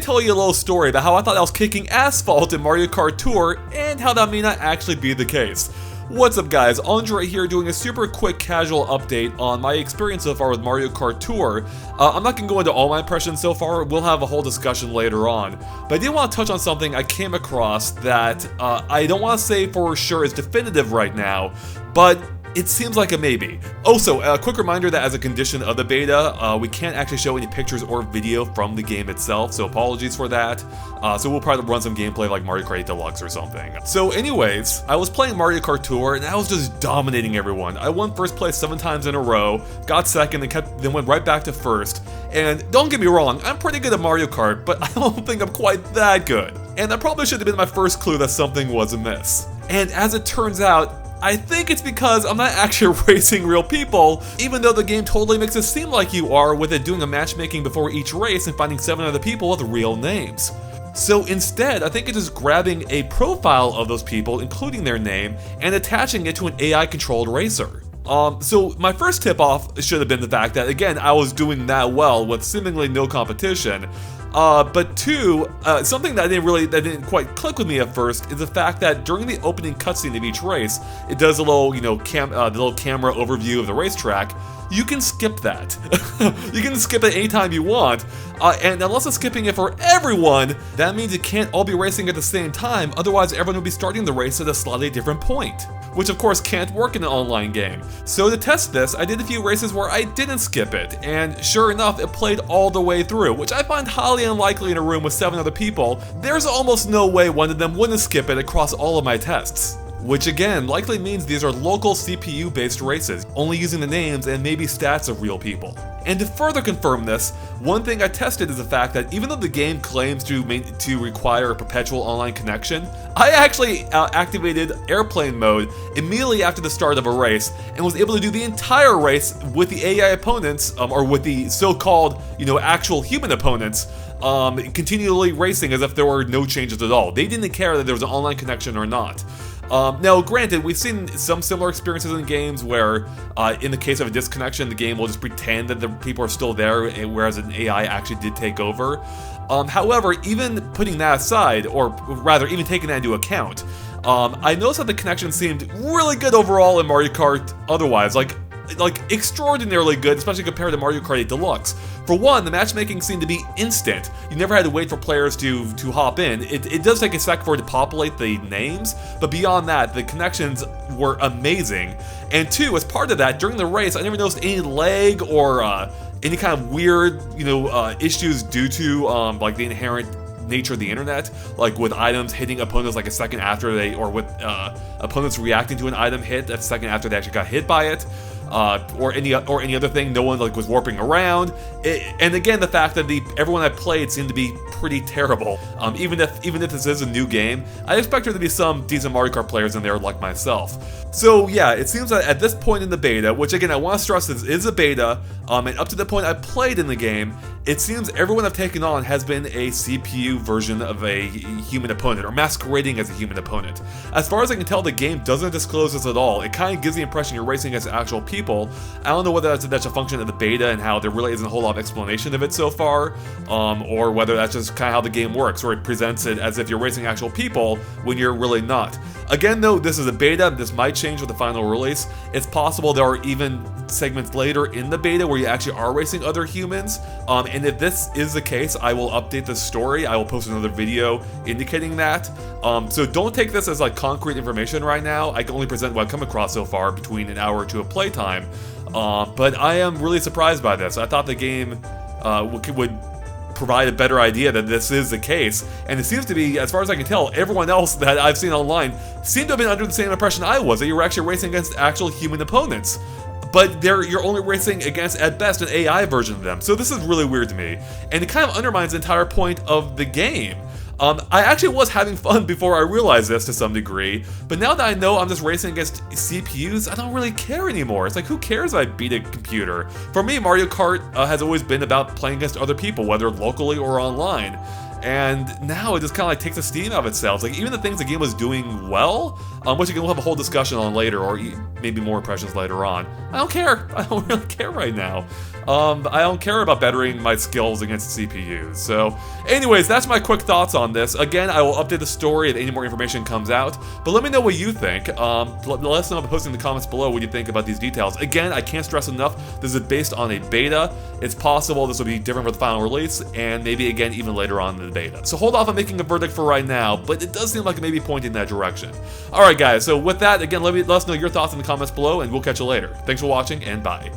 me tell you a little story about how I thought I was kicking asphalt in Mario Kart Tour and how that may not actually be the case. What's up guys, Andre here doing a super quick casual update on my experience so far with Mario Kart Tour. I'm not going to go into all my impressions so far, we'll have a whole discussion later on. But I did want to touch on something I came across that I don't want to say for sure is definitive right now, but it seems like a maybe. Also, a quick reminder that as a condition of the beta, we can't actually show any pictures or video from the game itself, so apologies for that. So we'll probably run some gameplay like Mario Kart 8 Deluxe or something. So anyways, I was playing Mario Kart Tour and I was just dominating everyone. I won first place 7 times in a row, got second, and then went right back to first. And don't get me wrong, I'm pretty good at Mario Kart, but I don't think I'm quite that good. And that probably should have been my first clue that something was amiss. And as it turns out, I think it's because I'm not actually racing real people, even though the game totally makes it seem like you are, with it doing a matchmaking before each race and finding 7 other people with real names. So instead, I think it's just grabbing a profile of those people, including their name, and attaching it to an AI-controlled racer. So my first tip-off should have been the fact that, again, I was doing that well with seemingly no competition. But two, something that didn't quite click with me at first is the fact that during the opening cutscene of each race, it does a little, the little camera overview of the racetrack. You can skip that. You can skip it anytime you want, and unless it's skipping it for everyone, that means it can't all be racing at the same time, otherwise everyone would be starting the race at a slightly different point, which of course can't work in an online game. So to test this, I did a few races where I didn't skip it, and sure enough, it played all the way through, which I find highly unlikely in a room with 7 other people. There's almost no way one of them wouldn't skip it across all of my tests. Which again, likely means these are local CPU-based races, only using the names and maybe stats of real people. And to further confirm this, one thing I tested is the fact that even though the game claims to require a perpetual online connection, I actually activated airplane mode immediately after the start of a race and was able to do the entire race with the AI opponents, or with the so-called, actual human opponents, continually racing as if there were no changes at all. They didn't care that there was an online connection or not. Now, granted, we've seen some similar experiences in games where, in the case of a disconnection, the game will just pretend that the people are still there, whereas an AI actually did take over. However, even putting that aside, or rather, even taking that into account, I noticed that the connection seemed really good overall in Mario Kart otherwise, like extraordinarily good, especially compared to Mario Kart 8 Deluxe. For one, the matchmaking seemed to be instant. You never had to wait for players to hop in. It does take a sec for it to populate the names, but beyond that, the connections were amazing. And two, as part of that, during the race, I never noticed any lag or any kind of weird, issues due to like the inherent nature of the internet, like with items hitting opponents like a second after or with opponents reacting to an item hit a second after they actually got hit by it. Or any other thing, no one was warping around, and again the fact that everyone I played seemed to be pretty terrible. Even if this is a new game, I expect there to be some decent Mario Kart players in there like myself. So yeah, it seems that at this point in the beta, which again I want to stress this is a beta, and up to the point I played in the game, it seems everyone I've taken on has been a CPU version of a human opponent, or masquerading as a human opponent. As far as I can tell, the game doesn't disclose this at all. It kind of gives the impression you're racing against actual people. I don't know whether that's a function of the beta and how there really isn't a whole lot of explanation of it so far, or whether that's just kind of how the game works, where it presents it as if you're racing actual people when you're really not. Again though, this is a beta, this might change with the final release. It's possible there are even segments later in the beta where you actually are racing other humans, and if this is the case, I will update the story. I will post another video indicating that. So don't take this as like concrete information right now. I can only present what I've come across so far between an hour or two of playtime, but I am really surprised by this. I thought the game would provide a better idea that this is the case, and it seems to be, as far as I can tell, everyone else that I've seen online seemed to have been under the same impression I was, that you were actually racing against actual human opponents. But you're only racing against, at best, an AI version of them. So this is really weird to me, and it kind of undermines the entire point of the game. I actually was having fun before I realized this to some degree, but now that I know I'm just racing against CPUs, I don't really care anymore. It's like, who cares if I beat a computer? For me, Mario Kart has always been about playing against other people, whether locally or online. And now it just kind of like takes the steam out of itself. Like, even the things the game was doing well, which we can have a whole discussion on later, or maybe more impressions later on. I don't care. I don't really care right now. I don't care about bettering my skills against CPUs. So, anyways, that's my quick thoughts on this. Again, I will update the story if any more information comes out. But let me know what you think. Let us know by posting in the comments below what you think about these details. Again, I can't stress enough, this is based on a beta. It's possible this will be different for the final release, and maybe again even later on in the beta. So hold off on making a verdict for right now, but it does seem like it may be pointing in that direction. Alright guys, so with that, again, let us know your thoughts in the comments below, and we'll catch you later. Thanks for watching, and bye.